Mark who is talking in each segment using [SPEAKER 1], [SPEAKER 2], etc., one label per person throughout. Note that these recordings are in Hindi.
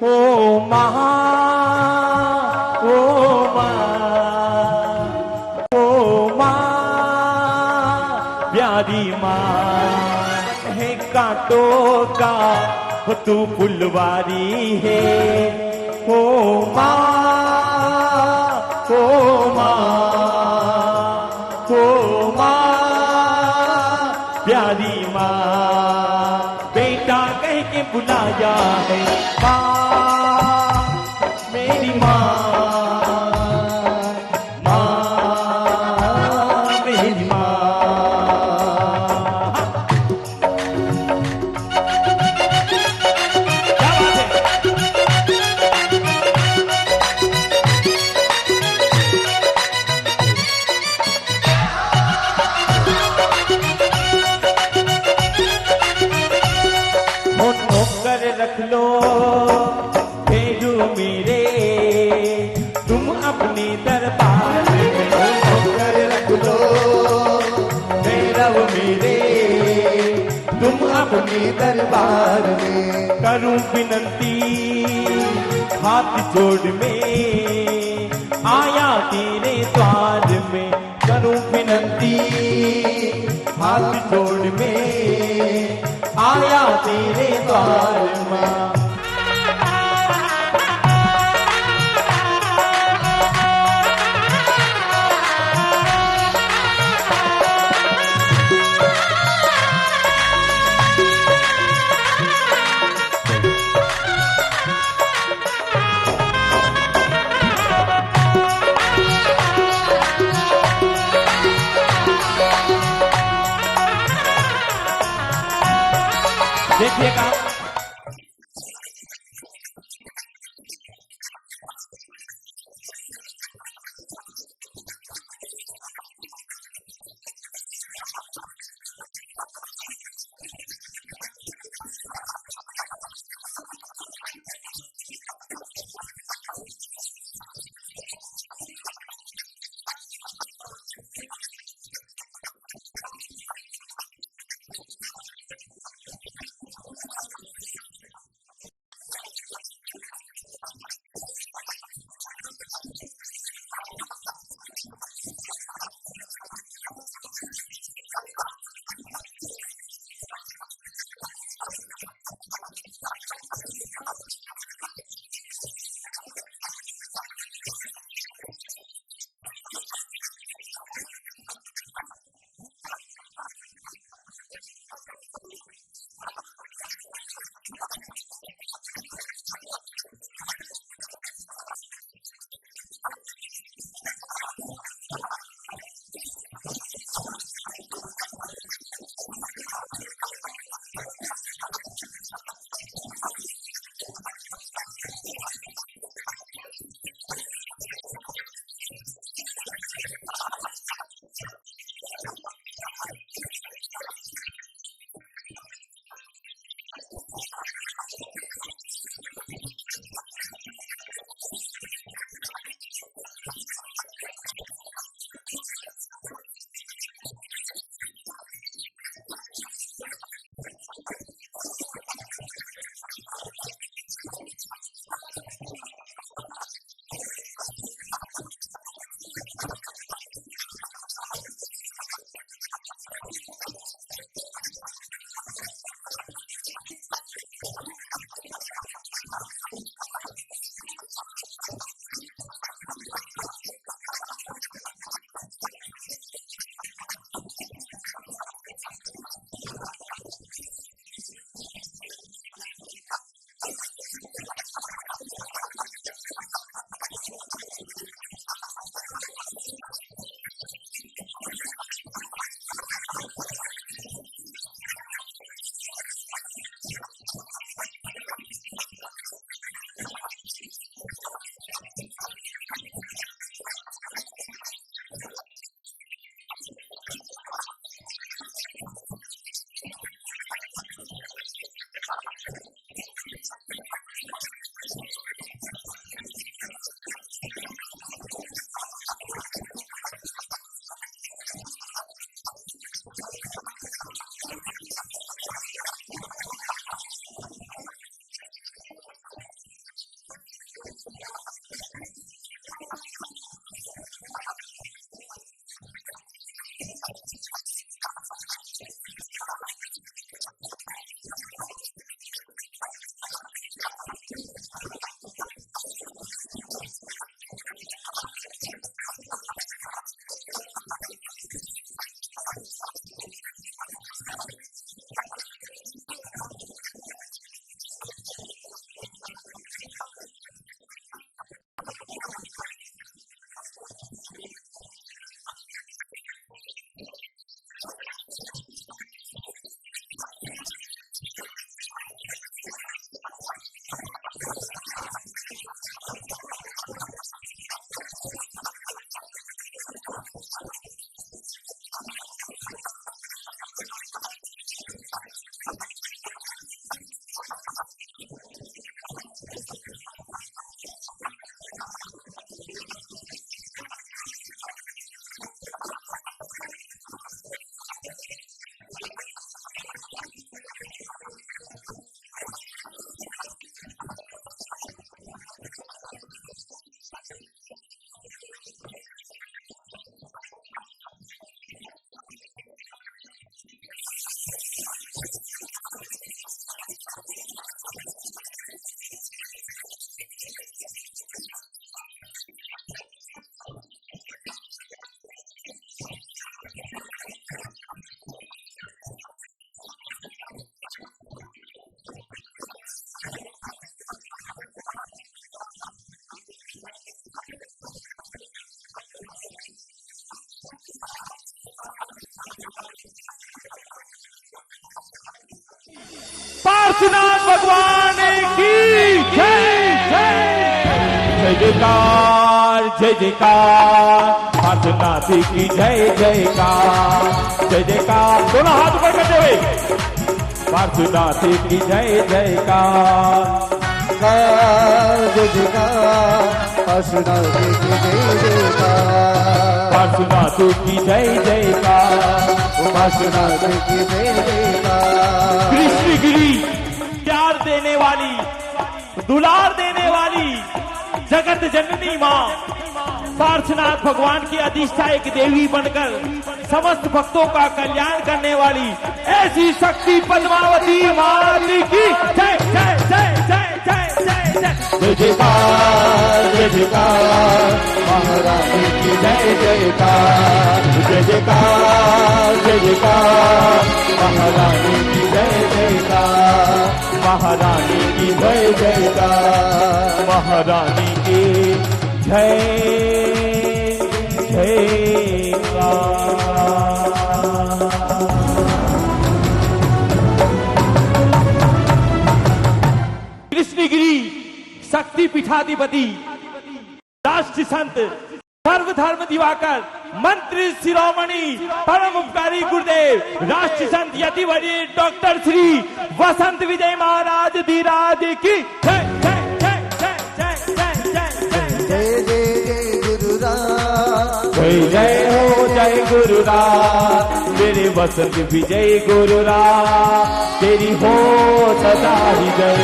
[SPEAKER 1] ओ माँ, ओ माँ, ओ माँ, प्यारी माँ है कांटों का हो तू फुलवारी है। ओ माँ, ओ बुलाया है माँ, मेरी माँ, माँ मेरी माँ। क्या बात है। नौकर रख लो भेजू मेरे तुम अपने दरबार में। नौकर रख लो भैरव मेरे तुम अपने दरबार में। करूं विनंती हाथ जोड़ में आया तेरे द्वार में। करूं विनंती हाथ जोड़ में आया तेरे द्वार में। देखिएगा पार्श्वनाथ भगवान की जय जय जयकार जय जयकार पार्श्वनाथ की जय जयकार जय जयकार। दोनों हाथ ऊपर करते हुए पार्श्वनाथ की जय जयकार
[SPEAKER 2] जय जयकार पार्श्वनाथ की जय जयकार
[SPEAKER 1] पार्श्वनाथ की जय जयकार
[SPEAKER 2] पार्श्वनाथ की जय जयकार।
[SPEAKER 1] कृष्णगिरी प्यार देने वाली दुलार देने वाली जगत जननी माँ पार्श्वनाथ भगवान की अधिष्ठायक देवी बनकर समस्त भक्तों का कल्याण करने वाली ऐसी शक्ति पद्मावती माँ की जय जय जय जय जय जय जय
[SPEAKER 2] जय जयकार जय जयकार महारानी की जय जयकार जय जयकार जय जयकार महारानी की जय जयकार
[SPEAKER 1] महारानी की
[SPEAKER 2] जय जयकार
[SPEAKER 1] महारानी की जय जयकार। कृष्णगिरी शक्ति पीठाधिपति राष्ट्र संत सर्वधर्म दिवाकर मंत्री शिरोमणि परम उपकारी गुरुदेव राष्ट्र संत यतिवरी डॉक्टर श्री वसंत विजय महाराज धीराज की जय जय जय जय जय जय जय
[SPEAKER 2] जय जय जय गुरुराज
[SPEAKER 1] जय जय हो जय गुरुराज मेरे वसंत विजय गुरुराज तेरी हो सदा ही जय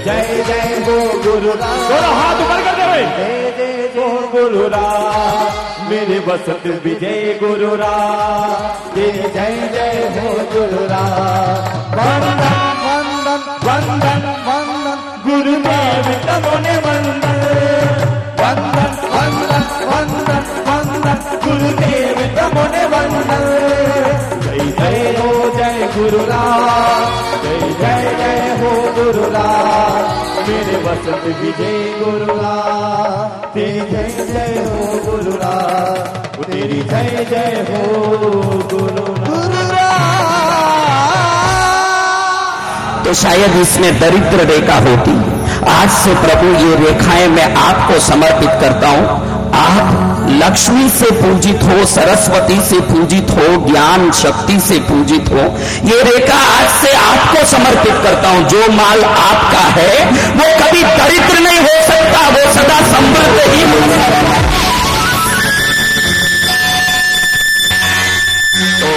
[SPEAKER 1] जय जय हो गुरुराज। दोनों हाथ ऊपर करते हुए
[SPEAKER 2] जय जय
[SPEAKER 1] हो गुरुराज मेरे वसंत विजय गुरुराज तेरी जय जय हो गुरुराज। वंदन
[SPEAKER 2] वंदन
[SPEAKER 1] वंदन
[SPEAKER 2] वंदन
[SPEAKER 1] गुरुदेव तमोने वंदन वंदन
[SPEAKER 2] वंदन वंदन
[SPEAKER 1] वंदन गुरुदेव तमोने वंदन जय जय हो जय गुरुराज जय जय हो गुरुराज मेरे वसंत विजय गुरुराज तेरी जय जय हो गुरुराज तेरी जय जय हो गुरुराज।
[SPEAKER 3] तो शायद इसमें दरिद्र रेखा होती। आज से प्रभु ये रेखाएं मैं आपको समर्पित करता हूं। आप लक्ष्मी से पूजित हो, सरस्वती से पूजित हो, ज्ञान शक्ति से पूजित हो। ये रेखा आज से आपको समर्पित करता हूं। जो माल आपका है वो कभी दरिद्र नहीं हो सकता, वो सदा समृद्ध ही हो सकता है। तो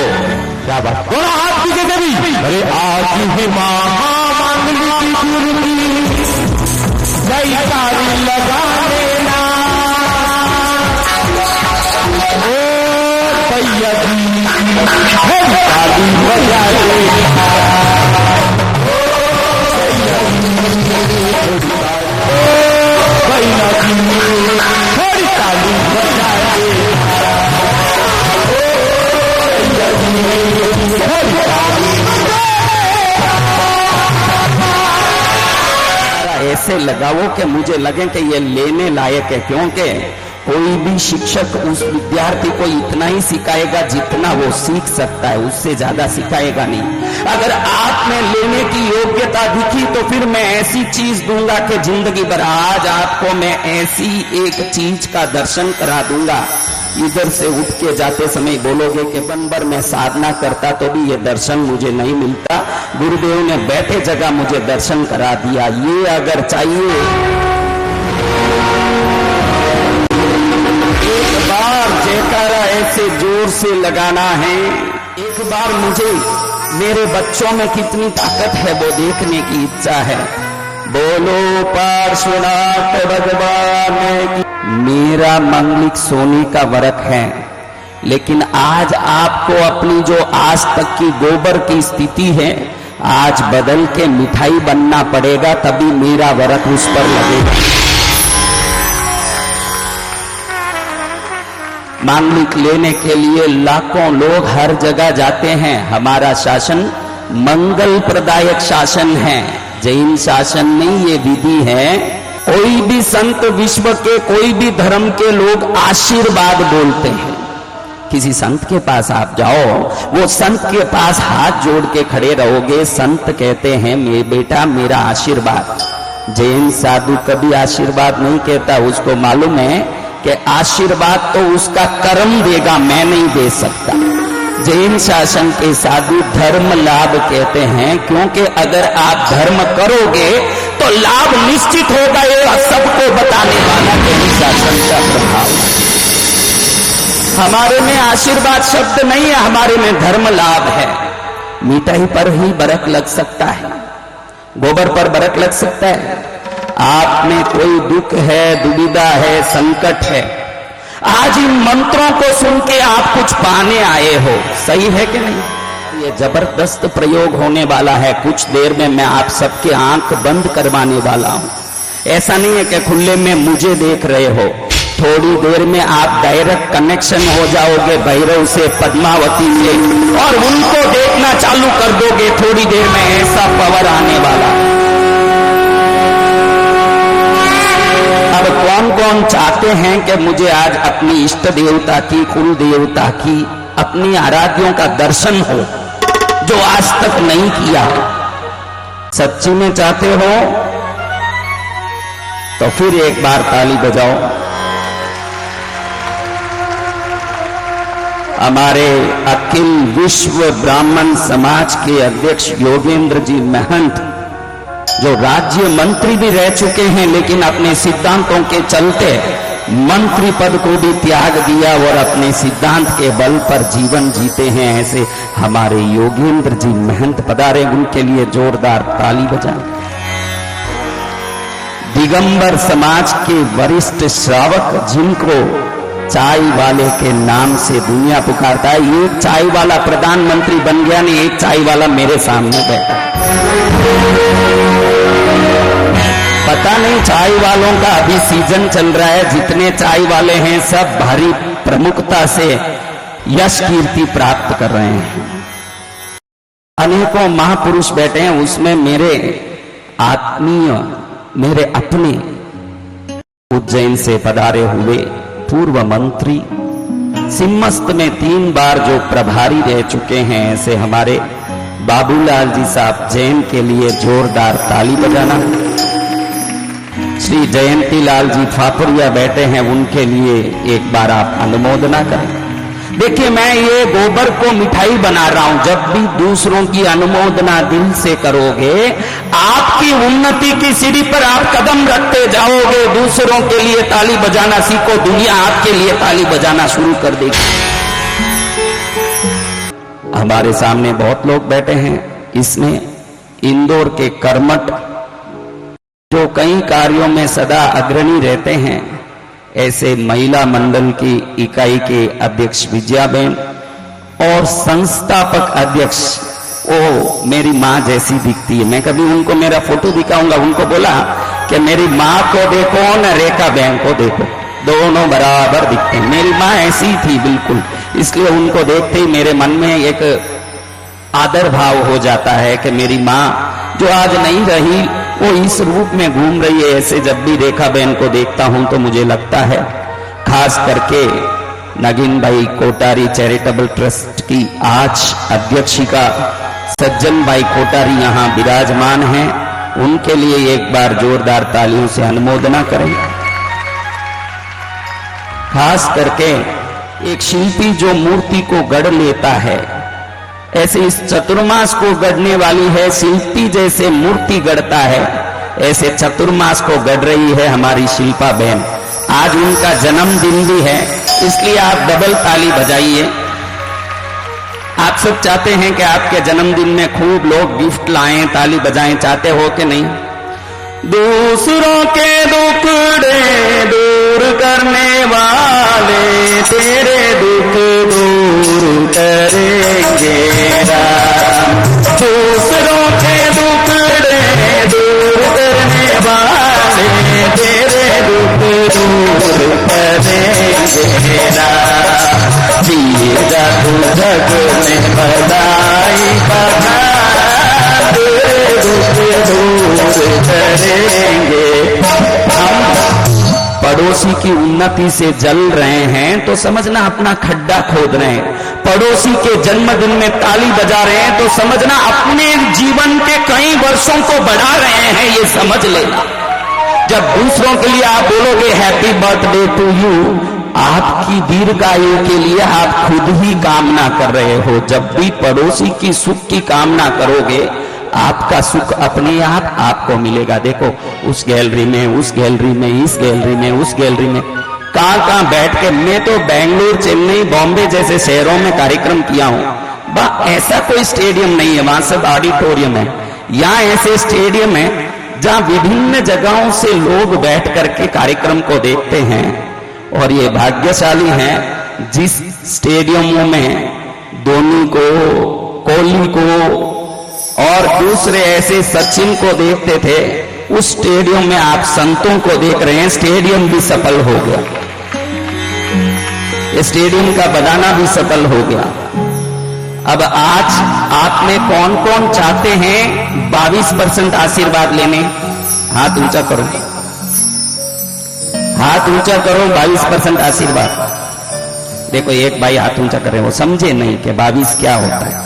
[SPEAKER 3] क्या बात, दोनों हाथ पीछे कभी अरे आज ही महामांगलिक गुरु जयकारी लगा लेना ओ भैया जी ताली बजा लेना भैया जी थोड़ी ताली बजा लेना ऐसे लगाओ कि मुझे लगे कि ये लेने लायक है, क्योंकि कोई भी शिक्षक उस विद्यार्थी को इतना ही सिखाएगा जितना वो सीख सकता है, उससे ज्यादा सिखाएगा नहीं। अगर आप में लेने की योग्यता दिखी तो फिर मैं ऐसी चीज दूंगा कि जिंदगी भर। आज आपको मैं ऐसी एक चीज का दर्शन करा दूंगा, इधर से उठ के जाते समय बोलोगे कि बनभर मैं साधना करता तो भी ये दर्शन मुझे नहीं मिलता, गुरुदेव ने बैठे जगह मुझे दर्शन करा दिया। ये अगर चाहिए एक बार जयकारा ऐसे जोर से लगाना है, एक बार मुझे मेरे बच्चों में कितनी ताकत है वो देखने की इच्छा है। बोलो पार्श्वनाथ भगवान की। मेरा मांगलिक सोने का वरक है, लेकिन आज आपको अपनी जो आज तक की गोबर की स्थिति है आज बदल के मिठाई बनना पड़ेगा, तभी मेरा वरक उस पर लगेगा। मांगलिक लेने के लिए लाखों लोग हर जगह जाते हैं। हमारा शासन मंगल प्रदायक शासन है, जैन शासन नहीं, ये विधि है। कोई भी संत, विश्व के कोई भी धर्म के लोग आशीर्वाद बोलते हैं किसी संत के पास आप जाओ, वो संत के पास हाथ जोड़ के खड़े रहोगे, संत कहते हैं मेरे बेटा मेरा आशीर्वाद। जैन साधु कभी आशीर्वाद नहीं कहता, उसको मालूम है कि आशीर्वाद तो उसका कर्म देगा, मैं नहीं दे सकता। जैन शासन के साधु धर्म लाभ कहते हैं, क्योंकि अगर आप धर्म करोगे तो लाभ निश्चित होगा, ये सबको बताने वाला जैन शासन का प्रभाव। हमारे में आशीर्वाद शब्द नहीं है, हमारे में धर्म लाभ है। मिठाई पर ही बरक लग सकता है, गोबर पर बरक लग सकता है। आप में कोई दुख है, दुविधा है, संकट है, आज इन मंत्रों को सुन के आप कुछ पाने आए हो, सही है कि नहीं? ये जबरदस्त प्रयोग होने वाला है। कुछ देर में मैं आप सबके आंख बंद करवाने वाला हूं। ऐसा नहीं है कि खुले में मुझे देख रहे हो, थोड़ी देर में आप डायरेक्ट कनेक्शन हो जाओगे भैरव से, पद्मावती से, और उनको देखना चालू कर दोगे। थोड़ी देर में ऐसा पावर आने वाला। अब कौन कौन चाहते हैं कि मुझे आज अपनी इष्ट देवता की, कुल देवता की, अपनी आराध्यों का दर्शन हो, जो आज तक नहीं किया? सच्ची में चाहते हो तो फिर एक बार ताली बजाओ। हमारे अखिल विश्व ब्राह्मण समाज के अध्यक्ष योगेंद्र जी महंत, जो राज्य मंत्री भी रह चुके हैं, लेकिन अपने सिद्धांतों के चलते मंत्री पद को भी त्याग दिया और अपने सिद्धांत के बल पर जीवन जीते हैं, ऐसे हमारे योगेंद्र जी महंत पधारे। उनके लिए जोरदार ताली बजाएं। दिगंबर समाज के वरिष्ठ श्रावक, जिनको चाय वाले के नाम से दुनिया पुकारता है, एक चाय वाला प्रधानमंत्री बन गया, नहीं एक चाय वाला मेरे सामने बैठा। पता नहीं चाय वालों का अभी सीजन चल रहा है, जितने चाय वाले हैं सब भारी प्रमुखता से यश कीर्ति प्राप्त कर रहे हैं। अनेकों महापुरुष बैठे हैं, उसमें मेरे आत्मीय, मेरे अपने उज्जैन से पधारे हुए पूर्व मंत्री, सिम्मस्त में 3 बार जो प्रभारी रह चुके हैं, ऐसे हमारे बाबूलाल जी साहब जैन के लिए जोरदार ताली बजाना। श्री जयंती लाल जी फापुरिया बैठे हैं, उनके लिए एक बार आप अनुमोदना करें। देखिए, मैं ये गोबर को मिठाई बना रहा हूं। जब भी दूसरों की अनुमोदना दिल से करोगे, आपकी उन्नति की सीढ़ी पर आप कदम रखते जाओगे। दूसरों के लिए ताली बजाना सीखो, दुनिया आपके लिए ताली बजाना शुरू कर देगी। हमारे सामने बहुत लोग बैठे हैं, इसमें इंदौर के कर्मठ, जो कई कार्यों में सदा अग्रणी रहते हैं, ऐसे महिला मंडल की इकाई के अध्यक्ष विजयाबेन और संस्थापक अध्यक्ष, वो मेरी माँ जैसी दिखती है। मैं कभी उनको मेरा फोटो दिखाऊंगा, उनको बोला कि मेरी माँ को देखो न रेखा बहन को देखो, दोनों बराबर दिखते हैं। मेरी माँ ऐसी थी बिल्कुल, इसलिए उनको देखते ही मेरे मन में एक आदर भाव हो जाता है कि मेरी माँ जो आज नहीं रही, वो इस रूप में घूम रही है। ऐसे जब भी रेखा बहन को देखता हूं तो मुझे लगता है, खास करके नगीन भाई कोटारी चैरिटेबल ट्रस्ट की आज अध्यक्षिका सज्जन भाई कोटारी यहां विराजमान हैं, उनके लिए एक बार जोरदार तालियों से अनुमोदना करें। खास करके एक शिल्पी जो मूर्ति को गढ़ लेता है, ऐसे इस चतुर्मास को गढ़ने वाली है, शिल्पी जैसे मूर्ति गढ़ता है, ऐसे चतुर्मास को गढ़ रही है हमारी शिल्पा बहन। आज उनका जन्मदिन भी है, इसलिए आप डबल ताली बजाइए। आप सब चाहते हैं कि आपके जन्मदिन में खूब लोग गिफ्ट लाएं, ताली बजाएं, चाहते हो कि नहीं? दूसरों के दुखड़े दूर करने वाले तेरे दुख दूर करेंगे राम। दूसरों के दुखड़े दूर करने वाले तेरे दुख दूर करेंगे राम। जिए जा तू जग में बधाई बधा, तेरे दुख दूर करेंगे। हम पड़ोसी की उन्नति से जल रहे हैं तो समझना अपना खड्डा खोद रहे हैं। पड़ोसी के जन्मदिन में ताली बजा रहे हैं तो समझना अपने जीवन के कई वर्षों को बढ़ा रहे हैं, ये समझ लेना। जब दूसरों के लिए आप बोलोगे हैप्पी बर्थडे टू यू, आपकी दीर्घायु के लिए आप खुद ही कामना कर रहे हो। जब भी पड़ोसी की सुख की कामना करोगे, आपका सुख अपने आप आपको मिलेगा। देखो उस गैलरी में, उस गैलरी में, इस गैलरी में, उस गैलरी में, कहां बैठ के, मैं तो बेंगलुरु, चेन्नई, बॉम्बे जैसे शहरों में कार्यक्रम किया हूं। ऐसा कोई स्टेडियम नहीं है, वहां सब ऑडिटोरियम है। यहाँ ऐसे स्टेडियम है जहां विभिन्न जगहों से लोग बैठ करके कार्यक्रम को देखते हैं। और ये भाग्यशाली हैं जिस स्टेडियमों में धोनी को, कोहली को और दूसरे ऐसे सचिन को देखते थे, उस स्टेडियम में आप संतों को देख रहे हैं। स्टेडियम भी सफल हो गया, स्टेडियम का बनाना भी सफल हो गया। अब आज आप में कौन कौन चाहते हैं 22% आशीर्वाद लेने? हाथ ऊंचा करो, हाथ ऊंचा करो। 22% आशीर्वाद। देखो एक भाई हाथ ऊंचा कर रहे हैं, वो समझे नहीं कि 22 क्या होता है।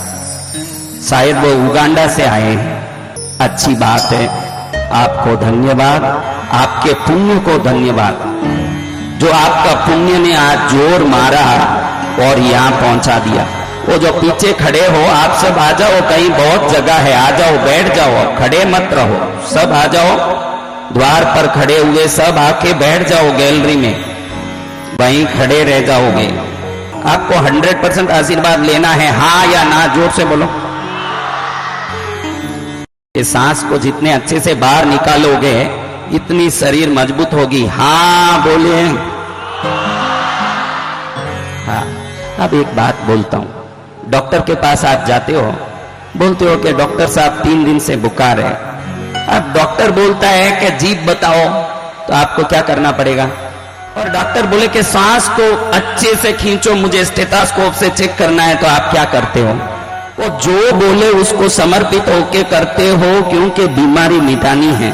[SPEAKER 3] शायद वो उगांडा से आए हैं। अच्छी बात है, आपको धन्यवाद, आपके पुण्य को धन्यवाद, जो आपका पुण्य ने आज जोर मारा और यहां पहुंचा दिया। वो जो पीछे खड़े हो, आप सब आ जाओ, कहीं बहुत जगह है, आ जाओ, बैठ जाओ, खड़े मत रहो, सब आ जाओ। द्वार पर खड़े हुए सब आके बैठ जाओ गैलरी में, वहीं खड़े रह जाओगे। आपको 100% आशीर्वाद लेना है, हाँ या ना, जोर से बोलो। ये सांस को जितने अच्छे से बाहर निकालोगे, इतनी शरीर मजबूत होगी। हाँ बोलिए। हाँ, अब एक बात बोलता हूं। डॉक्टर के पास आप जाते हो, बोलते हो कि डॉक्टर साहब 3 दिन से बुखार है। अब डॉक्टर बोलता है कि जीभ बताओ, तो आपको क्या करना पड़ेगा? और डॉक्टर बोले कि सांस को अच्छे से खींचो, मुझे स्टेथोस्कोप से चेक करना है, तो आप क्या करते हो? वो जो बोले उसको समर्पित होके करते हो, क्योंकि बीमारी मिटानी है।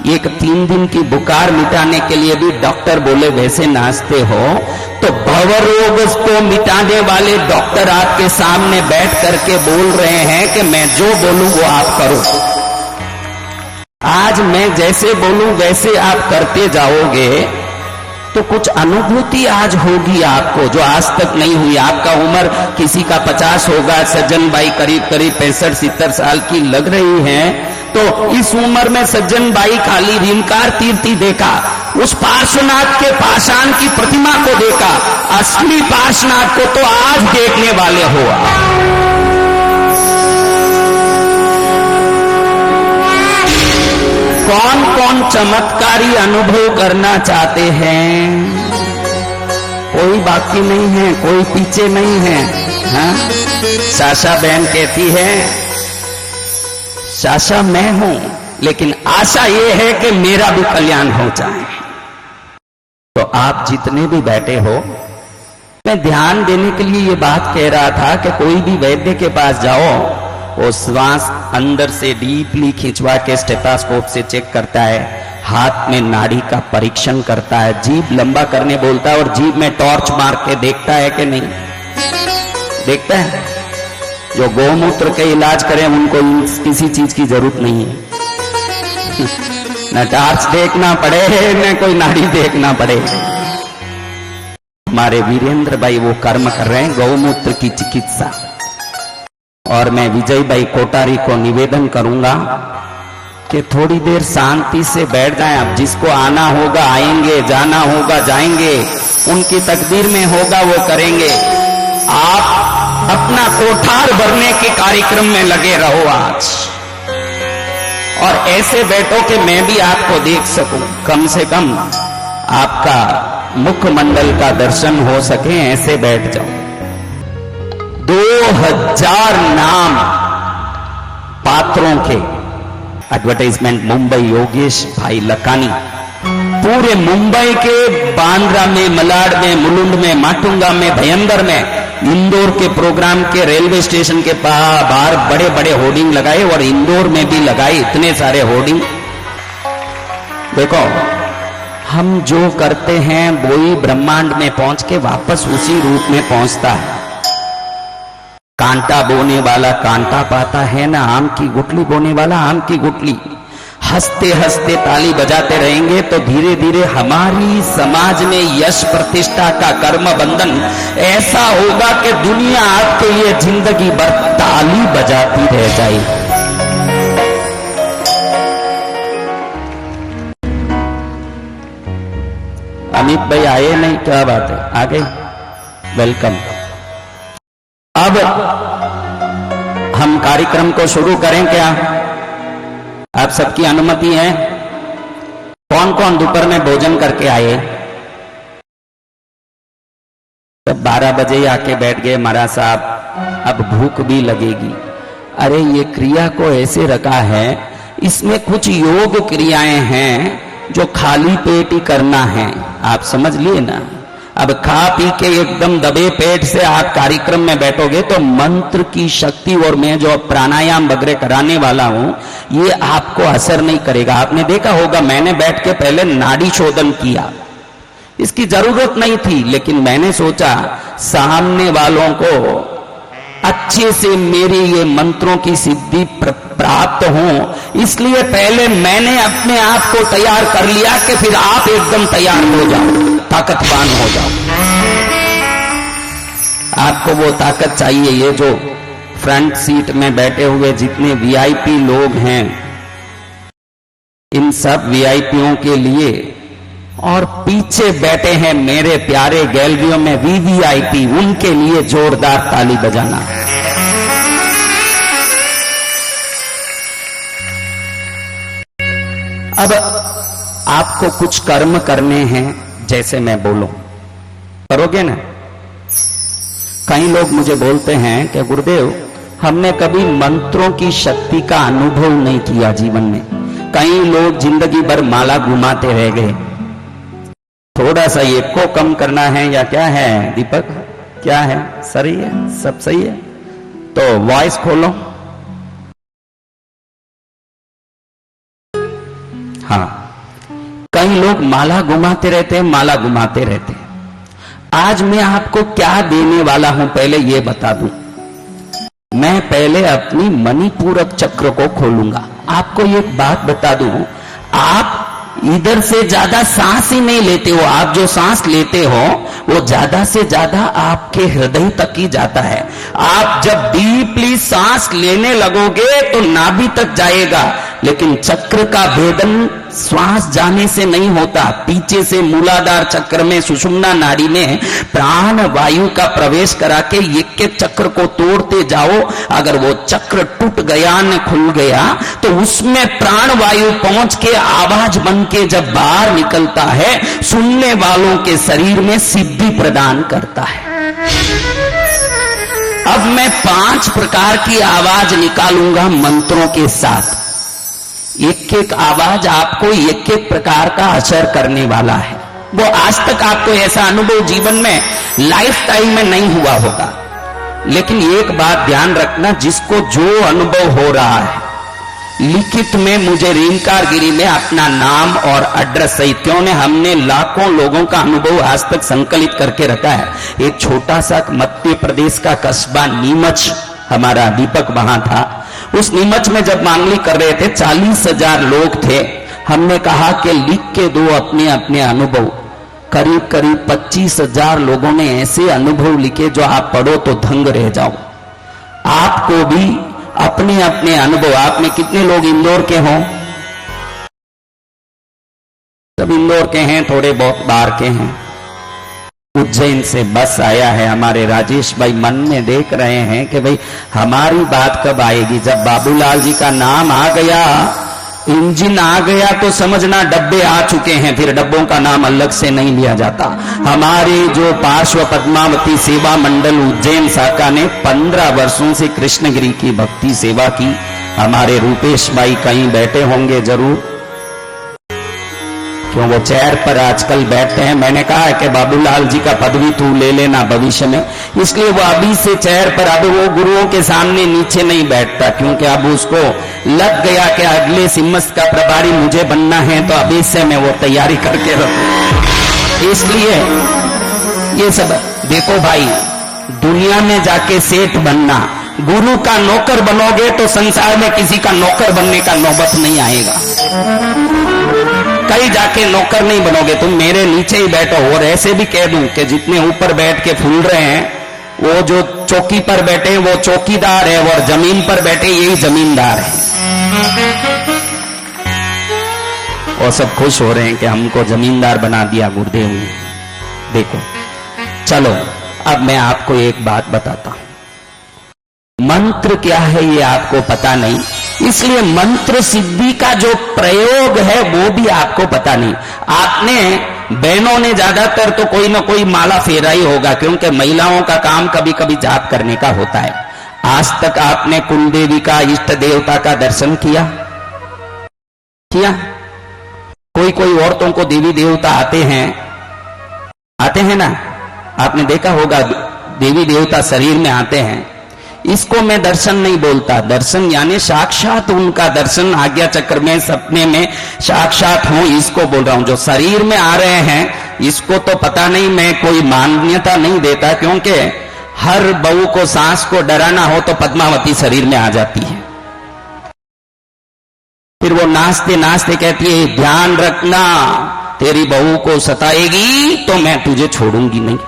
[SPEAKER 3] एक 3 दिन की बुखार मिटाने के लिए भी डॉक्टर बोले वैसे नाचते हो, तो भवरोग को मिटाने वाले डॉक्टर आपके सामने बैठ करके बोल रहे हैं कि मैं जो बोलूं वो आप करो। आज मैं जैसे बोलूं वैसे आप करते जाओगे तो कुछ अनुभूति आज होगी आपको, जो आज तक नहीं हुई। आपका उम्र किसी का 50 होगा, सज्जन भाई करीब 65-70 साल की लग रही है, तो इस उम्र में सज्जन भाई खाली रीमकार तीर्थी देखा, उस पार्श्वनाथ के पाषाण की प्रतिमा को देखा, असली पार्श्वनाथ को तो आज देखने वाले हो। कौन कौन चमत्कारी अनुभव करना चाहते हैं? कोई बाकी नहीं है, कोई पीछे नहीं है। हाँ? साशा बहन कहती है, साशा मैं हूं, लेकिन आशा यह है कि मेरा भी कल्याण हो जाए। तो आप जितने भी बैठे हो, मैं ध्यान देने के लिए ये बात कह रहा था कि कोई भी वैद्य के पास जाओ, वो श्वास अंदर से डीपली खिंचवा के स्टेथोस्कोप से चेक करता है, हाथ में नाड़ी का परीक्षण करता है, जीभ लंबा करने बोलता है और जीभ में टॉर्च मार के देखता है कि नहीं देखता है। जो गौमूत्र के इलाज करें उनको किसी चीज की जरूरत नहीं है, न टॉर्च देखना पड़े न कोई नाड़ी देखना पड़े। हमारे वीरेंद्र भाई वो कर्म कर रहे हैं गौमूत्र की चिकित्सा। और मैं विजय भाई कोटारी को निवेदन करूंगा कि थोड़ी देर शांति से बैठ जाएं। अब जिसको आना होगा आएंगे, जाना होगा जाएंगे, उनकी तकदीर में होगा वो करेंगे। आप अपना कोठार भरने के कार्यक्रम में लगे रहो आज, और ऐसे बैठो कि मैं भी आपको देख सकूं, कम से कम आपका मुखमंडल का दर्शन हो सके, ऐसे बैठ जाओ। 2000 नाम पात्रों के एडवर्टाइजमेंट मुंबई योगेश भाई लकानी, पूरे मुंबई के बांद्रा में, मलाड में, मुलुंड में, माटुंगा में, भयंदर में, इंदौर के प्रोग्राम के रेलवे स्टेशन के बाहर बड़े बड़े होर्डिंग लगाए, और इंदौर में भी लगाए इतने सारे होर्डिंग। देखो हम जो करते हैं वो ही ब्रह्मांड में पहुंच के वापस उसी रूप में पहुंचता है। कांटा बोने वाला कांटा पाता है ना, आम की गुठली बोने वाला आम की गुठली। हंसते हंसते ताली बजाते रहेंगे तो धीरे धीरे हमारी समाज में यश प्रतिष्ठा का कर्म बंधन ऐसा होगा कि दुनिया आपके लिए जिंदगी भर ताली बजाती रह जाएगी। अमित भाई आए नहीं, क्या बात है, आ गए, वेलकम। अब हम कार्यक्रम को शुरू करें क्या? आप सबकी अनुमति है? कौन कौन दोपहर में भोजन करके आए? तब 12 बजे आके बैठ गए महाराज साहब, अब भूख भी लगेगी। अरे ये क्रिया को ऐसे रखा है, इसमें कुछ योग क्रियाएं हैं जो खाली पेट ही करना है, आप समझ लिए ना। अब खा पी के एकदम दबे पेट से आप कार्यक्रम में बैठोगे तो मंत्र की शक्ति और मैं जो प्राणायाम वगैरह कराने वाला हूं ये आपको असर नहीं करेगा। आपने देखा होगा मैंने बैठ के पहले नाड़ी शोधन किया, इसकी जरूरत नहीं थी, लेकिन मैंने सोचा सामने वालों को अच्छे से मेरे ये मंत्रों की सिद्धि प्राप्त हो, इसलिए पहले मैंने अपने आप को तैयार कर लिया कि फिर आप एकदम तैयार हो जाओ, ताकतवान हो जाओ। आपको वो ताकत चाहिए। ये जो फ्रंट सीट में बैठे हुए जितने वीआईपी लोग हैं, इन सब वीआईपीओं के लिए, और पीछे बैठे हैं मेरे प्यारे गैलरियों में वीवीआईपी, उनके लिए जोरदार ताली बजाना। अब आपको कुछ कर्म करने हैं, जैसे मैं बोलूं करोगे ना। कई लोग मुझे बोलते हैं कि गुरुदेव हमने कभी मंत्रों की शक्ति का अनुभव नहीं किया जीवन में, कई लोग जिंदगी भर माला घुमाते रह गए। थोड़ा सा ये को कम करना है या क्या है दीपक, क्या है? सही है, सब सही है, तो वॉइस खोलो। हाँ, कई लोग माला घुमाते रहते हैं, माला घुमाते रहते हैं। आज मैं आपको क्या देने वाला हूं पहले ये बता दूं। मैं पहले अपनी मणिपूरक चक्र को खोलूंगा। आपको एक बात बता दूं, आप इधर से ज्यादा सांस ही नहीं लेते हो। आप जो सांस लेते हो वो ज्यादा से ज्यादा आपके हृदय तक ही जाता है। आप जब डीपली सांस लेने लगोगे तो नाभि तक जाएगा, लेकिन चक्र का भेदन श्वास जाने से नहीं होता। पीछे से मूलाधार चक्र में सुषुम्ना नाड़ी में प्राण वायु का प्रवेश करा के एक एक चक्र को तोड़ते जाओ। अगर वो चक्र टूट गया न खुल गया तो उसमें प्राण वायु पहुंच के आवाज बन के जब बाहर निकलता है, सुनने वालों के शरीर में सिद्धि प्रदान करता है। अब मैं 5 प्रकार की आवाज निकालूंगा मंत्रों के साथ। एक एक आवाज आपको एक एक प्रकार का असर करने वाला है। वो आज तक आपको ऐसा अनुभव जीवन में लाइफ टाइम में नहीं हुआ होगा, लेकिन एक बात ध्यान रखना, जिसको जो अनुभव हो रहा है लिखित में मुझे रेणुकागिरी में अपना नाम और एड्रेस सहित, क्यों ने हमने लाखों लोगों का अनुभव आज तक संकलित करके रखा है। एक छोटा सा मध्य प्रदेश का कस्बा नीमच, हमारा दीपक वहां था। उस नीमच में जब मांगली कर रहे थे, 40,000 लोग थे। हमने कहा कि लिख के दो अपने अपने अनुभव। करीब करीब 25,000 लोगों ने ऐसे अनुभव लिखे जो आप पढ़ो तो दंग रह जाओ। आपको भी अपने अपने अनुभव। आप में कितने लोग इंदौर के हों? सब इंदौर के हैं, थोड़े बहुत बाहर के हैं। उज्जैन से बस आया है, हमारे राजेश भाई मन में देख रहे हैं कि भाई हमारी बात कब आएगी। जब बाबूलाल जी का नाम आ गया, इंजन आ गया, तो समझना डब्बे आ चुके हैं, फिर डब्बों का नाम अलग से नहीं लिया जाता। हमारे जो पार्श्व पद्मावती सेवा मंडल उज्जैन शाखा ने 15 वर्षों से कृष्णगिरी की भक्ति सेवा की। हमारे रूपेश भाई कहीं बैठे होंगे जरूर, क्यों वो चेयर पर आजकल बैठते हैं। मैंने कहा है कि बाबूलाल जी का पदवी तू ले लेना भविष्य में, इसलिए वो अभी से चेयर पर, अब वो गुरुओं के सामने नीचे नहीं बैठता, क्योंकि अब उसको लग गया कि अगले सिम्मस का प्रभारी मुझे बनना है, तो अभी से मैं वो तैयारी करके रखूं। इसलिए ये सब देखो भाई, दुनिया में जाके सेठ बनना, गुरु का नौकर बनोगे तो संसार में किसी का नौकर बनने का नौबत नहीं आएगा। कहीं जाके नौकर नहीं बनोगे, तुम मेरे नीचे ही बैठो। और ऐसे भी कह दूं कि जितने ऊपर बैठ के फूल रहे हैं, वो जो चौकी पर बैठे हैं वो चौकीदार है, और जमीन पर बैठे यही जमींदार है। और सब खुश हो रहे हैं कि हमको जमींदार बना दिया गुरुदेव ने। देखो चलो, अब मैं आपको एक बात बताता हूं। मंत्र क्या है ये आपको पता नहीं, इसलिए मंत्र सिद्धि का जो प्रयोग है वो भी आपको पता नहीं। आपने, बहनों ने ज्यादातर तो कोई ना कोई माला फेरा ही होगा, क्योंकि महिलाओं का काम कभी कभी जाप करने का होता है। आज तक आपने कुलदेवी का, इष्ट देवता का दर्शन किया? कोई कोई औरतों को देवी देवता आते हैं ना, आपने देखा होगा, देवी देवता शरीर में आते हैं। इसको मैं दर्शन नहीं बोलता, दर्शन यानी साक्षात उनका दर्शन आज्ञा चक्र में, सपने में साक्षात हो, इसको बोल रहा हूं। जो शरीर में आ रहे हैं इसको तो पता नहीं, मैं कोई मान्यता नहीं देता, क्योंकि हर बहू को, सास को डराना हो तो पद्मावती शरीर में आ जाती है। फिर वो नाचते नाचते कहती है, ध्यान रखना, तेरी बहू को सताएगी तो मैं तुझे छोड़ूंगी नहीं।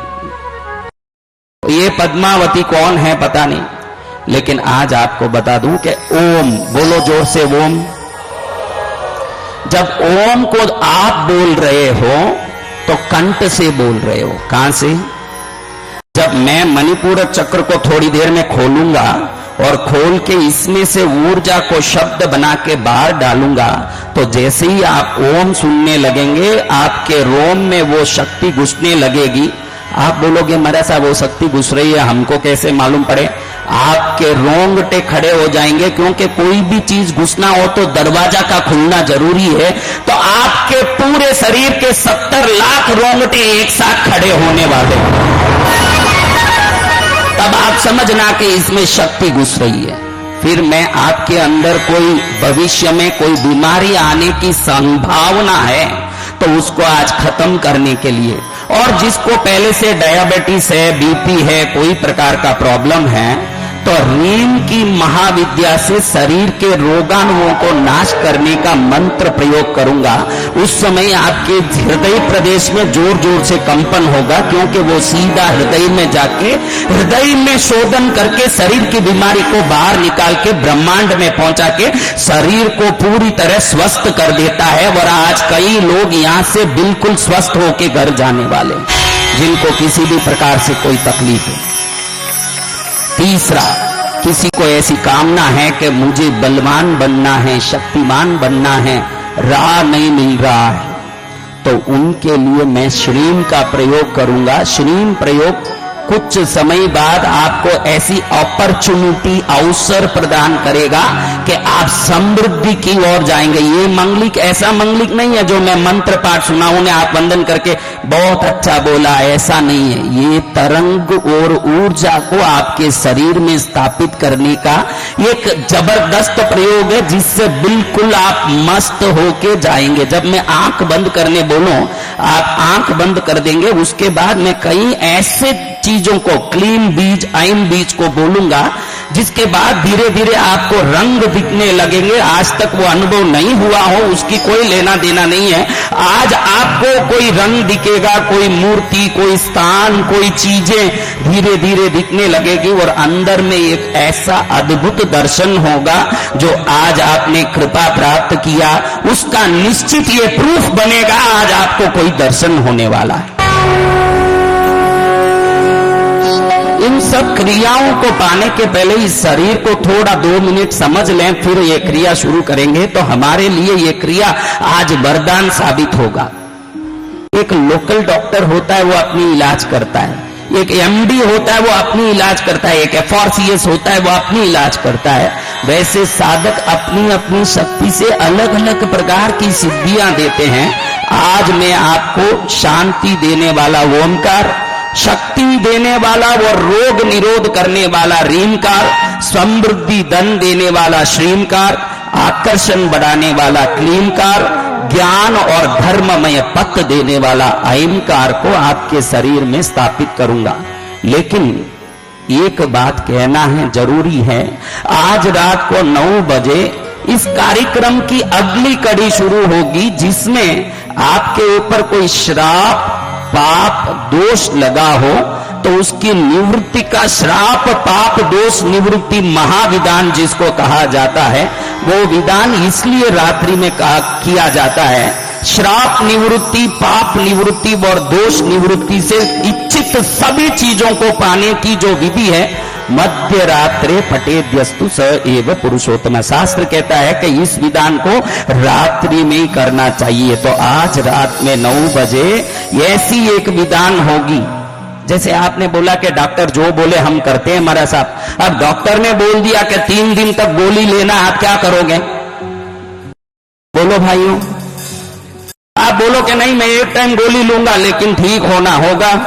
[SPEAKER 3] ये पद्मावती कौन है पता नहीं, लेकिन आज आपको बता दूं कि ओम, बोलो जोर से ओम। जब ओम को आप बोल रहे हो तो कंठ से बोल रहे हो। कहां से? जब मैं मणिपुर चक्र को थोड़ी देर में खोलूंगा और खोल के इसमें से ऊर्जा को शब्द बना के बाहर डालूंगा, तो जैसे ही आप ओम सुनने लगेंगे, आपके रोम में वो शक्ति घुसने लगेगी। आप बोलोगे महाराज साहब वो शक्ति घुस रही है, हमको कैसे मालूम पड़े? आपके रोंगटे खड़े हो जाएंगे, क्योंकि कोई भी चीज घुसना हो तो दरवाजा का खुलना जरूरी है। तो आपके पूरे शरीर के 70 लाख रोंगटे एक साथ खड़े होने वाले, तब आप समझना कि इसमें शक्ति घुस रही है। फिर मैं आपके अंदर कोई भविष्य में कोई बीमारी आने की संभावना है तो उसको आज खत्म करने के लिए, और जिसको पहले से डायबिटीज है, बीपी है, कोई प्रकार का प्रॉब्लम है, तो रीम की महाविद्या से शरीर के रोगाणुओं को नाश करने का मंत्र प्रयोग करूंगा। उस समय आपके हृदय प्रदेश में जोर जोर से कंपन होगा, क्योंकि वो सीधा हृदय में जाके, हृदय में शोधन करके शरीर की बीमारी को बाहर निकाल के ब्रह्मांड में पहुंचा के शरीर को पूरी तरह स्वस्थ कर देता है। और आज कई लोग यहां से बिल्कुल स्वस्थ होके घर जाने वाले, जिनको किसी भी प्रकार से कोई तकलीफ है। तीसरा, किसी को ऐसी कामना है कि मुझे बलवान बनना है, शक्तिमान बनना है, राह नहीं मिल रहा है, तो उनके लिए मैं श्रीम का प्रयोग करूंगा। श्रीम प्रयोग कुछ समय बाद आपको ऐसी अपॉर्चुनिटी, अवसर प्रदान करेगा कि आप समृद्धि की ओर जाएंगे। ये मंगलिक ऐसा मंगलिक नहीं है जो मैं मंत्र पाठ सुनाऊं ने आप वंदन करके बहुत अच्छा बोला, ऐसा नहीं है। ये तरंग और ऊर्जा को आपके शरीर में स्थापित करने का एक जबरदस्त प्रयोग है, जिससे बिल्कुल आप मस्त होके जाएंगे। जब मैं आंख बंद करने बोलूं, आप आंख बंद कर देंगे, उसके बाद मैं कई ऐसे चीजों को, क्लीन बीज, आइन बीज को बोलूंगा, जिसके बाद धीरे धीरे आपको रंग दिखने लगेंगे। आज तक वो अनुभव नहीं हुआ हो, उसकी कोई लेना देना नहीं है। आज आपको कोई रंग दिखेगा, कोई मूर्ति, कोई स्थान, कोई चीजें धीरे धीरे दिखने लगेगी, और अंदर में एक ऐसा अद्भुत दर्शन होगा जो आज आपने कृपा प्राप्त किया, उसका निश्चित ये प्रूफ बनेगा। आज आपको कोई दर्शन होने वाला है। इन सब क्रियाओं को पाने के पहले इस शरीर को थोड़ा 2 मिनट समझ लें, फिर ये क्रिया शुरू करेंगे, तो हमारे लिए ये क्रिया आज वरदान साबित होगा। एक लोकल डॉक्टर होता है, वो अपनी इलाज करता है। एक एमडी होता है, वो अपनी इलाज करता है। एक एफआरसीएस होता है, वो अपनी इलाज करता है। वैसे साधक अपनी अपनी शक्ति से अलग अलग प्रकार की सिद्धियां देते हैं। आज मैं आपको शांति देने वाला ओमकार, शक्ति देने वाला और रोग निरोध करने वाला रीमकार, समृद्धि धन देने वाला श्रीमकार, आकर्षण बढ़ाने वाला क्लीमकार, ज्ञान और धर्ममय पथ देने वाला अहंकार को आपके शरीर में स्थापित करूंगा। लेकिन एक बात कहना है, जरूरी है, आज रात को 9 बजे इस कार्यक्रम की अगली कड़ी शुरू होगी, जिसमें आपके ऊपर कोई श्राप, पाप, दोष लगा हो तो उसकी निवृत्ति का श्राप, पाप, दोष निवृत्ति महाविधान जिसको कहा जाता है, वो विधान इसलिए रात्रि में किया जाता है। श्राप निवृत्ति, पाप निवृत्ति और दोष निवृत्ति से इच्छित सभी चीजों को पाने की जो विधि है, मध्य रात्रे पठेद्यस्तु स एव पुरुषोत्तम। शास्त्र कहता है कि इस विधान को रात्रि में ही करना चाहिए। तो आज रात में 9 बजे ऐसी एक विधान होगी, जैसे आपने बोला कि डॉक्टर जो बोले हम करते हैं महाराज साहब। अब डॉक्टर ने बोल दिया कि 3 दिन तक गोली लेना, आप क्या करोगे? बोलो भाइयों, आप बोलो कि नहीं मैं एक टाइम गोली लूंगा लेकिन ठीक होना होगा।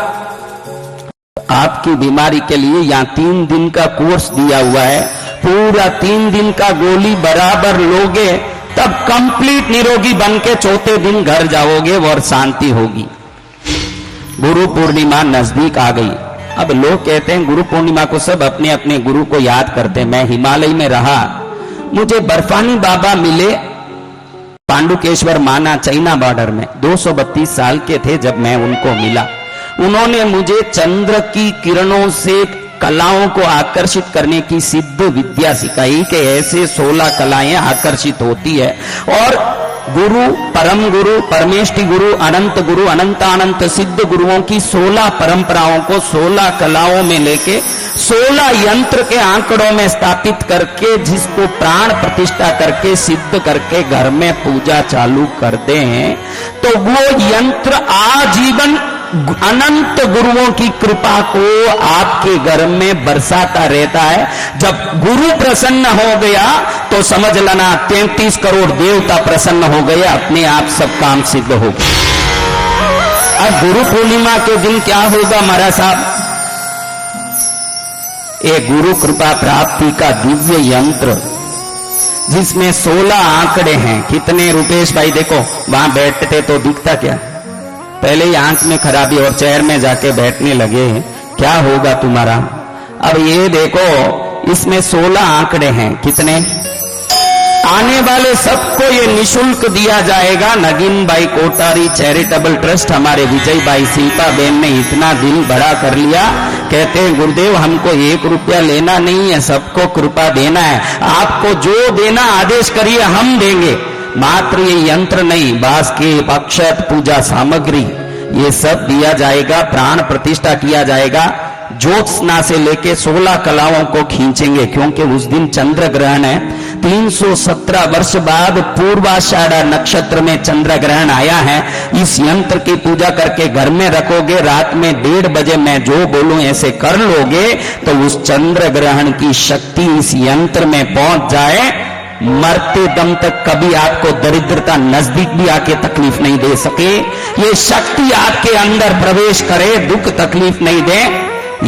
[SPEAKER 3] आपकी बीमारी के लिए यहां 3 दिन का कोर्स दिया हुआ है, पूरा 3 दिन का गोली बराबर लोगे तब कंप्लीट निरोगी बन के 4थे दिन घर जाओगे और शांति होगी। गुरु पूर्णिमा नजदीक आ गई। अब लोग कहते हैं गुरु पूर्णिमा को सब अपने अपने गुरु को याद करते हैं। मैं हिमालय में रहा, मुझे बर्फानी बाबा मिले पांडुकेश्वर माना चाइना बॉर्डर में। 232 साल के थे जब मैं उनको मिला। उन्होंने मुझे चंद्र की किरणों से कलाओं को आकर्षित करने की सिद्ध विद्या सिखाई कि ऐसे 16 कलाएं आकर्षित होती है। और गुरु, परम गुरु, परमेष्टि गुरु, अनंत गुरु, अनंतानंत सिद्ध गुरुओं की 16 परंपराओं को 16 कलाओं में लेके 16 यंत्र के आंकड़ों में स्थापित करके, जिसको प्राण प्रतिष्ठा करके सिद्ध करके घर में पूजा चालू करते हैं, तो वो यंत्र आजीवन अनंत गुरुओं की कृपा को आपके घर में बरसाता रहता है। जब गुरु प्रसन्न हो गया तो समझ लेना 33 करोड़ देवता प्रसन्न हो गए, अपने आप सब काम सिद्ध हो गए। अब गुरु पूर्णिमा के दिन क्या होगा महाराज साहब? ये गुरु कृपा प्राप्ति का दिव्य यंत्र, जिसमें 16 आंकड़े हैं। कितने रुपेश भाई? देखो वहां बैठते तो दिखता क्या? पहले ही आंख में खराबी और चेयर में जाके बैठने लगे, क्या होगा तुम्हारा? अब ये देखो, इसमें 16 आंकड़े हैं। कितने? आने वाले सबको ये निशुल्क दिया जाएगा। नगीन भाई कोटारी चैरिटेबल ट्रस्ट, हमारे विजय भाई शिल्पा बेन ने इतना दिल बड़ा कर लिया, कहते हैं गुरुदेव हमको 1 रुपया लेना नहीं है, सबको कृपा देना है, आपको जो देना आदेश करिए हम देंगे। मात्र ये यंत्र नहीं, बांस के अक्षत, पूजा सामग्री, ये सब दिया जाएगा, प्राण प्रतिष्ठा किया जाएगा। ज्योत्सना से लेके 16 कलाओं को खींचेंगे, क्योंकि उस दिन चंद्र ग्रहण है। 317 वर्ष बाद पूर्वाषाढ़ नक्षत्र में चंद्र ग्रहण आया है। इस यंत्र की पूजा करके घर में रखोगे, रात में 1:30 बजे मैं जो बोलूं ऐसे कर लोगे, तो उस चंद्र ग्रहण की शक्ति इस यंत्र में पहुंच जाए, मरते दम तक कभी आपको दरिद्रता नजदीक भी आके तकलीफ नहीं दे सके। ये शक्ति आपके अंदर प्रवेश करे, दुख तकलीफ नहीं दे।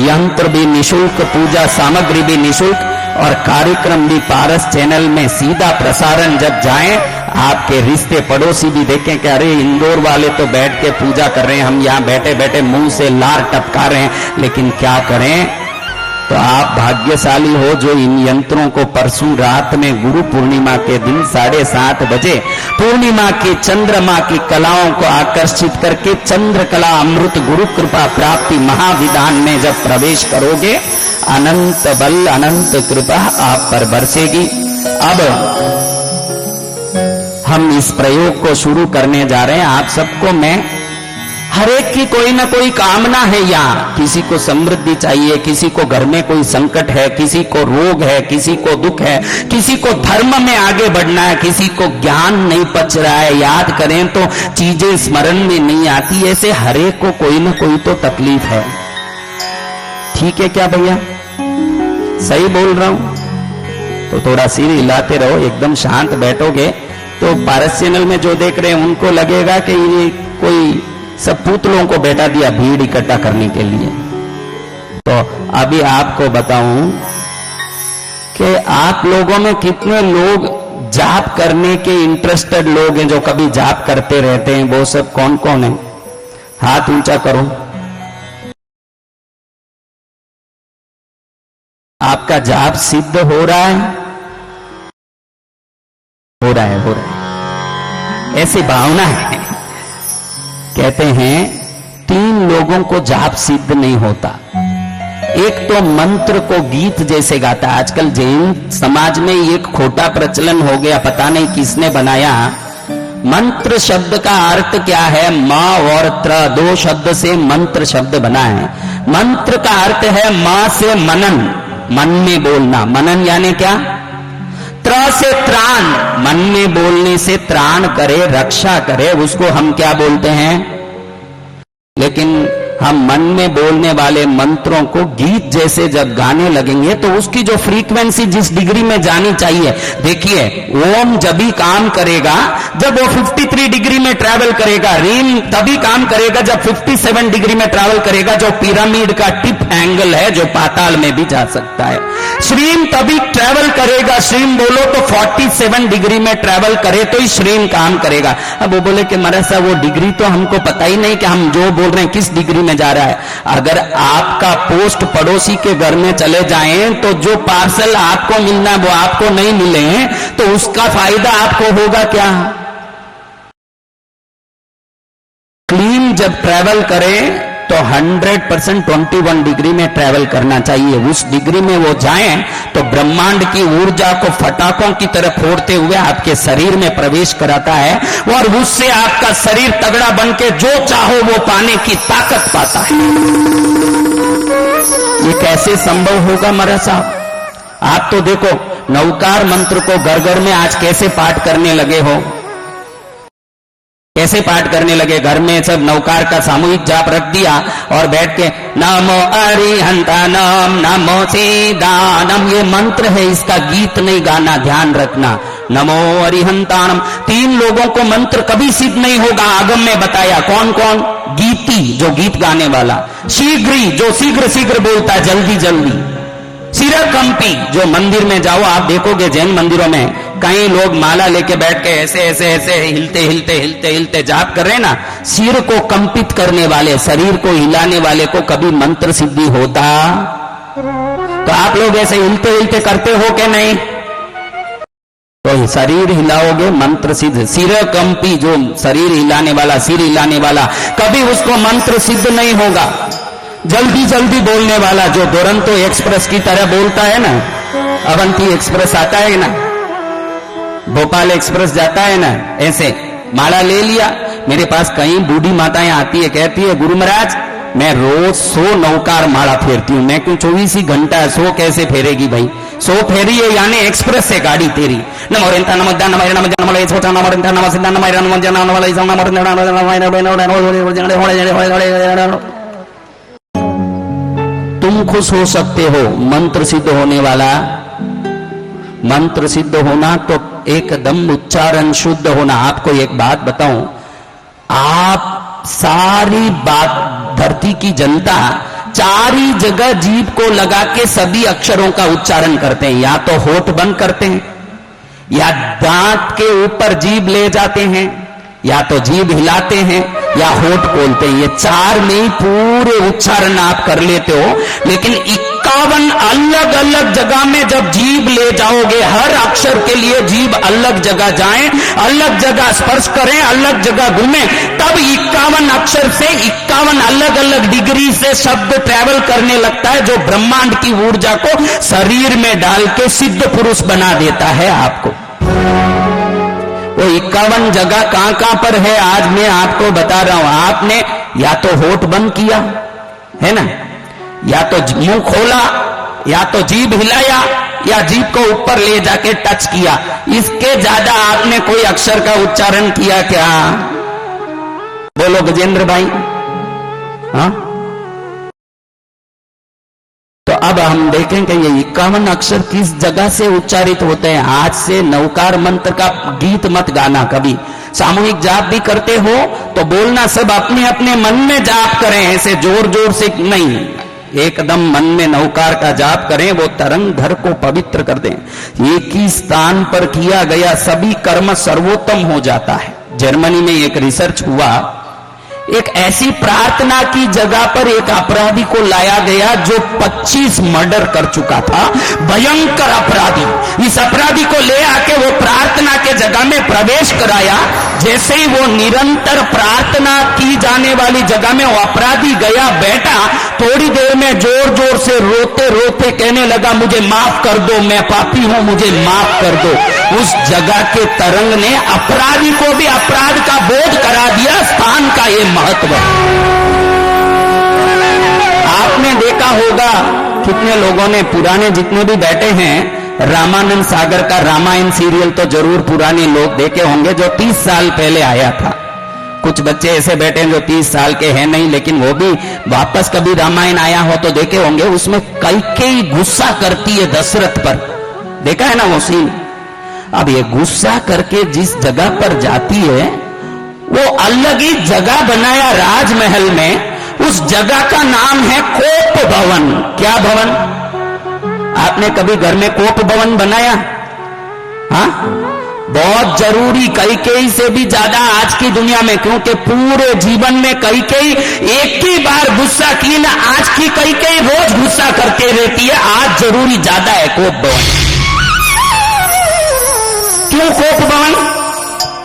[SPEAKER 3] यंत्र भी निशुल्क, पूजा सामग्री भी निशुल्क, और कार्यक्रम भी पारस चैनल में सीधा प्रसारण जब जाए, आपके रिश्ते पड़ोसी भी देखें कि अरे इंदौर वाले तो बैठ के पूजा कर रहे हैं, हम यहाँ बैठे बैठे मुंह से लार टपका रहे हैं। लेकिन क्या करें? तो आप भाग्यशाली हो जो इन यंत्रों को परसों रात में गुरु पूर्णिमा के दिन 7:30 बजे पूर्णिमा की चंद्रमा की कलाओं को आकर्षित करके चंद्रकला अमृत गुरु कृपा प्राप्ति महाविधान में जब प्रवेश करोगे, अनंत बल अनंत कृपा आप पर बरसेगी। अब हम इस प्रयोग को शुरू करने जा रहे हैं। आप सबको मैं, हर एक की कोई ना कोई कामना है यहाँ। किसी को समृद्धि चाहिए, किसी को घर में कोई संकट है, किसी को रोग है, किसी को दुख है, किसी को धर्म में आगे बढ़ना है, किसी को ज्ञान नहीं पच रहा है, याद करें तो चीजें स्मरण में नहीं आती। ऐसे हर एक को कोई ना कोई तो तकलीफ है। ठीक है क्या भैया? सही बोल रहा हूं? तो थोड़ा सिर हिलाते रहो, एकदम शांत बैठोगे तो पारस चैनल में जो देख रहे हैं उनको लगेगा कि ये कोई सब पुतलों को बैठा दिया भीड़ इकट्ठा करने के लिए। तो अभी आपको बताऊं कि आप लोगों में कितने लोग जाप करने के इंटरेस्टेड लोग हैं, जो कभी जाप करते रहते हैं, वो सब कौन कौन है? हाथ ऊंचा करो। आपका जाप सिद्ध हो रहा है? हो रहा है, हो रहा है, ऐसी भावना है। कहते हैं 3 लोगों को जाप सिद्ध नहीं होता। एक तो मंत्र को गीत जैसे गाता। आजकल जैन समाज में एक खोटा प्रचलन हो गया, पता नहीं किसने बनाया। मंत्र शब्द का अर्थ क्या है? मां और त्र, 2 शब्द से मंत्र शब्द बना है। मंत्र का अर्थ है मां से मनन, मन में बोलना। मनन यानी क्या? त्र से त्राण, मन में बोलने से त्राण करे, रक्षा करे, उसको हम क्या बोलते हैं? लेकिन हम मन में बोलने वाले मंत्रों को गीत जैसे जब गाने लगेंगे तो उसकी जो फ्रीक्वेंसी जिस डिग्री में जानी चाहिए, देखिए ओम जब भी काम करेगा जब वो 53 डिग्री में ट्रैवल करेगा, रीम तभी काम करेगा जब 57 डिग्री में ट्रैवल करेगा, जो पिरामिड का टिप एंगल है, जो पाताल में भी जा सकता है। श्रीम तभी ट्रैवल करेगा, श्रीम बोलो तो 47 डिग्री में ट्रैवल करे तो ही श्रीम काम करेगा। अब वो बोले कि महाराज साहब वो डिग्री तो हमको पता ही नहीं कि हम जो बोल रहे हैं किस डिग्री में जा रहा है। अगर आपका पोस्ट पड़ोसी के घर में चले जाएं तो जो पार्सल आपको मिलना है वो आपको नहीं मिले तो उसका फायदा आपको होगा क्या? क्लीन जब ट्रैवल करे तो 100% 21 डिग्री में ट्रैवल करना चाहिए। उस डिग्री में वो जाएं तो ब्रह्मांड की ऊर्जा को फटाकों की तरह फोड़ते हुए आपके शरीर में प्रवेश कराता है और उससे आपका शरीर तगड़ा बन के जो चाहो वो पाने की ताकत पाता है। ये कैसे संभव होगा महाराज साहब? आप तो देखो नवकार मंत्र को घर घर में आज कैसे पाठ करने लगे हो, कैसे पाठ करने लगे। घर में सब नवकार का सामूहिक जाप रख दिया और बैठ के नमो अरिहंतानम नमो सीदानम, ये मंत्र है, इसका गीत नहीं गाना, ध्यान रखना। नमो अरिहंतानम। 3 लोगों को मंत्र कभी सिद्ध नहीं होगा, आगम में बताया। कौन कौन? गीति जो गीत गाने वाला, शीघ्री जो शीघ्र शीघ्र बोलता है, जल्दी जल्दी, सिरकंपी जो मंदिर में जाओ आप देखोगे जैन मंदिरों में कई लोग माला लेके बैठ के ऐसे ऐसे ऐसे हिलते हिलते हिलते हिलते जाप कर रहे हैं ना, सिर को कंपित करने वाले, शरीर को हिलाने वाले को कभी मंत्र सिद्धि होता? तो आप लोग ऐसे हिलते हिलते करते हो कि नहीं? तो शरीर हिलाओगे मंत्र सिद्ध। सिरकंपी जो शरीर हिलाने वाला, सिर हिलाने वाला, कभी उसको मंत्र सिद्ध नहीं होगा। जल्दी जल्दी बोलने वाला जो दुरंतो एक्सप्रेस की तरह बोलता है ना, अवंती एक्सप्रेस आता है ना, भोपाल एक्सप्रेस जाता है ना, ऐसे माला ले लिया। मेरे पास कई बूढ़ी माताएं आती है, कहती है गुरु महाराज मैं रोज 100 नवकार माला फेरती हूं। मैं क्यों 24 ही घंटा 100 कैसे फेरेगी भाई? 100 फेरी है यानी एक्सप्रेस है गाड़ी तेरी। तुम खुश हो सकते हो मंत्र सिद्ध होने वाला। मंत्र सिद्ध होना तो एकदम उच्चारण शुद्ध होना। आपको एक बात बताऊं, आप सारी बात धरती की जनता 4 ही जगह जीभ को लगा के सभी अक्षरों का उच्चारण करते हैं। या तो होठ बंद करते हैं, या दांत के ऊपर जीभ ले जाते हैं, या तो जीभ हिलाते हैं, या होठ खोलते हैं। ये 4 में ही पूरे उच्चारण आप कर लेते हो। लेकिन 51 अलग अलग जगह में जब जीभ ले जाओगे, हर अक्षर के लिए जीभ अलग जगह जाए, अलग जगह स्पर्श करें, अलग जगह घूमे, तब 51 अक्षर से 51 अलग अलग डिग्री से शब्द ट्रैवल करने लगता है, जो ब्रह्मांड की ऊर्जा को शरीर में डाल के सिद्ध पुरुष बना देता है आपको। वो 51 जगह कहां कहां पर है आज मैं आपको बता रहा हूं। आपने या तो होठ बंद किया है ना, या तो मुंह खोला, या तो जीभ हिलाया, या जीभ को ऊपर ले जाके टच किया। इसके ज्यादा आपने कोई अक्षर का उच्चारण किया क्या? बोलो गजेंद्र भाई। हाँ, तो अब हम देखें कि ये 51 अक्षर किस जगह से उच्चारित होते हैं। आज से नवकार मंत्र का गीत मत गाना कभी। सामूहिक जाप भी करते हो तो बोलना सब अपने अपने मन में जाप करें, ऐसे जोर जोर से नहीं, एकदम मन में नवकार का जाप करें, वो तरंग घर को पवित्र कर दें। एक ही स्थान पर किया गया सभी कर्म सर्वोत्तम हो जाता है। जर्मनी में एक रिसर्च हुआ, एक ऐसी प्रार्थना की जगह पर एक अपराधी को लाया गया जो 25 मर्डर कर चुका था, भयंकर अपराधी। इस अपराधी को ले आके वो प्रार्थना के जगह में प्रवेश कराया। जैसे ही वो निरंतर प्रार्थना की जाने वाली जगह में वो अपराधी गया, बैठा, थोड़ी देर में जोर जोर से रोते रोते कहने लगा, मुझे माफ कर दो, मैं पापी हूं, मुझे माफ कर दो। उस जगह के तरंग ने अपराधी को भी अपराध का बोध करा दिया। स्थान का ये महत्व। आपने देखा होगा कितने लोगों ने, पुराने जितने भी बैठे हैं, रामानंद सागर का रामायण सीरियल तो जरूर पुराने लोग देखे होंगे, जो 30 साल पहले आया था। कुछ बच्चे ऐसे बैठे हैं जो 30 साल के हैं नहीं, लेकिन वो भी वापस कभी रामायण आया हो तो देखे होंगे। उसमें कैकेयी गुस्सा करती है दशरथ पर, देखा है ना वो सीन। अब ये गुस्सा करके जिस जगह पर जाती है, वो अलग ही जगह बनाया राजमहल में। उस जगह का नाम है कोप भवन। क्या भवन? आपने कभी घर में कोप भवन बनाया? हाँ, बहुत जरूरी, कैकेयी से भी ज्यादा आज की दुनिया में, क्योंकि पूरे जीवन में कैकेयी एक ही बार गुस्सा की ना। आज की कैकेयी रोज गुस्सा करते रहती है, आज जरूरी ज्यादा है कोप भवन। क्यों कोप भवन?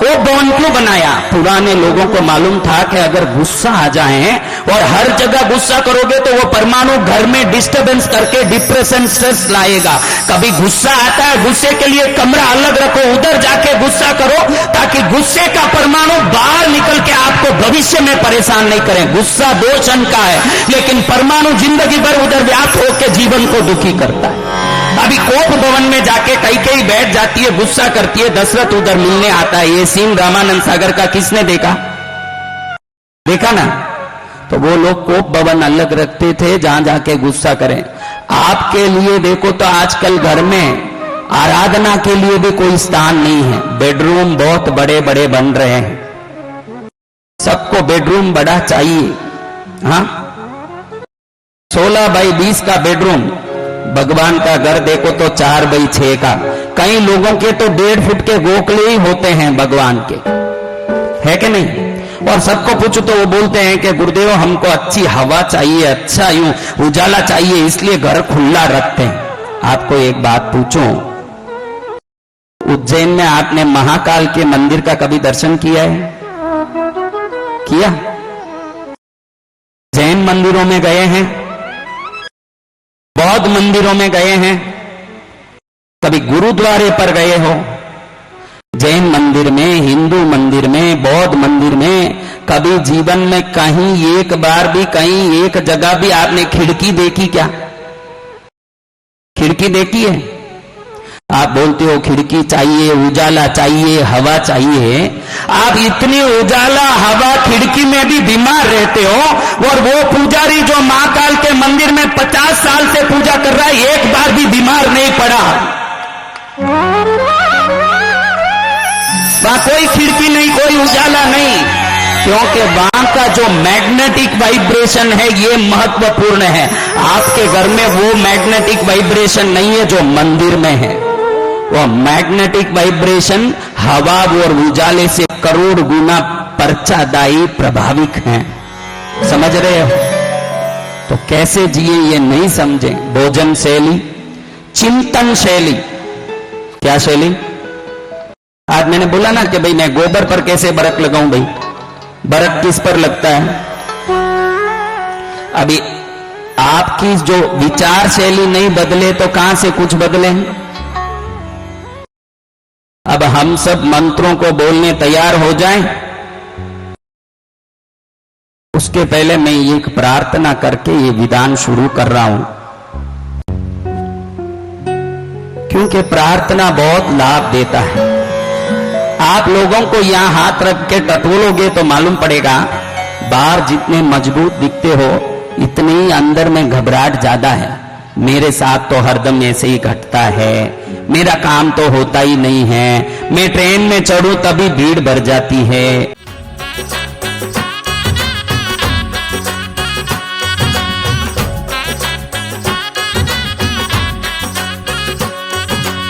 [SPEAKER 3] कोप भवन क्यों बनाया? पुराने लोगों को मालूम था कि अगर गुस्सा आ जाए और हर जगह गुस्सा करोगे तो वो परमाणु घर में डिस्टरबेंस करके डिप्रेशन, स्ट्रेस लाएगा। कभी गुस्सा आता है, गुस्से के लिए कमरा अलग रखो, उधर जाके गुस्सा करो, ताकि गुस्से का परमाणु बाहर निकल के आपको भविष्य में परेशान नहीं करें। गुस्सा 2 क्षण का है, लेकिन परमाणु जिंदगी भर उधर व्याप्त होकर जीवन को दुखी करता है। अभी कोप भवन में जाके कैकेयी बैठ जाती है, गुस्सा करती है, दशरथ उधर मिलने आता है। ये सीन रामानंद सागर का किसने देखा? देखा ना? तो वो लोग कोप भवन अलग रखते थे जहां जाके गुस्सा करें। आपके लिए देखो तो आजकल घर में आराधना के लिए भी कोई स्थान नहीं है। बेडरूम बहुत बड़े बड़े बन रहे हैं, सबको बेडरूम बड़ा चाहिए। हाँ, 16 बाई 20 का बेडरूम। भगवान का घर देखो तो 4 बाई 6 का। कई लोगों के तो 1.5 फुट के गोखले ही होते हैं भगवान के, है कि नहीं? और सबको पूछो तो वो बोलते हैं कि गुरुदेव हमको अच्छी हवा चाहिए, अच्छा यूं उजाला चाहिए, इसलिए घर खुला रखते हैं। आपको एक बात पूछूं, उज्जैन में आपने महाकाल के मंदिर का कभी दर्शन किया है? किया? जैन मंदिरों में गए हैं, बौद्ध मंदिरों में गए हैं, कभी गुरुद्वारे पर गए हो? जैन मंदिर में, हिंदू मंदिर में, बौद्ध मंदिर में कभी जीवन में कहीं एक बार भी, कहीं एक जगह भी आपने खिड़की देखी क्या? खिड़की देखी है? आप बोलते हो खिड़की चाहिए, उजाला चाहिए, हवा चाहिए। आप इतनी उजाला, हवा, खिड़की में भी बीमार रहते हो, और वो पुजारी जो महाकाल के मंदिर में 50 साल से पूजा कर रहा है, एक बार भी बीमार नहीं पड़ा। वहां कोई खिड़की नहीं, कोई उजाला नहीं, क्योंकि वहां का जो मैग्नेटिक वाइब्रेशन है ये महत्वपूर्ण है। आपके घर में वो मैग्नेटिक वाइब्रेशन नहीं है जो मंदिर में है। वो मैग्नेटिक वाइब्रेशन हवा और उजाले से करोड़ गुना पर्चादायी प्रभाविक हैं। समझ रहे हो? तो कैसे जिए ये नहीं समझे। भोजन शैली, चिंतन शैली। क्या शैली? आज मैंने बोला ना कि भाई मैं गोबर पर कैसे बरक लगाऊं। भाई बरक किस पर लगता है? अभी आपकी जो विचार शैली नहीं बदले तो कहां से कुछ बदले? अब हम सब मंत्रों को बोलने तैयार हो जाएं, उसके पहले मैं एक प्रार्थना करके ये विधान शुरू कर रहा हूं, क्योंकि प्रार्थना बहुत लाभ देता है। आप लोगों को यहां हाथ रख के टटोलोगे तो मालूम पड़ेगा, बाहर जितने मजबूत दिखते हो इतने ही अंदर में घबराहट ज्यादा है। मेरे साथ तो हरदम ऐसे ही घटता है, मेरा काम तो होता ही नहीं है, मैं ट्रेन में चढ़ूं तभी भीड़ भर जाती है।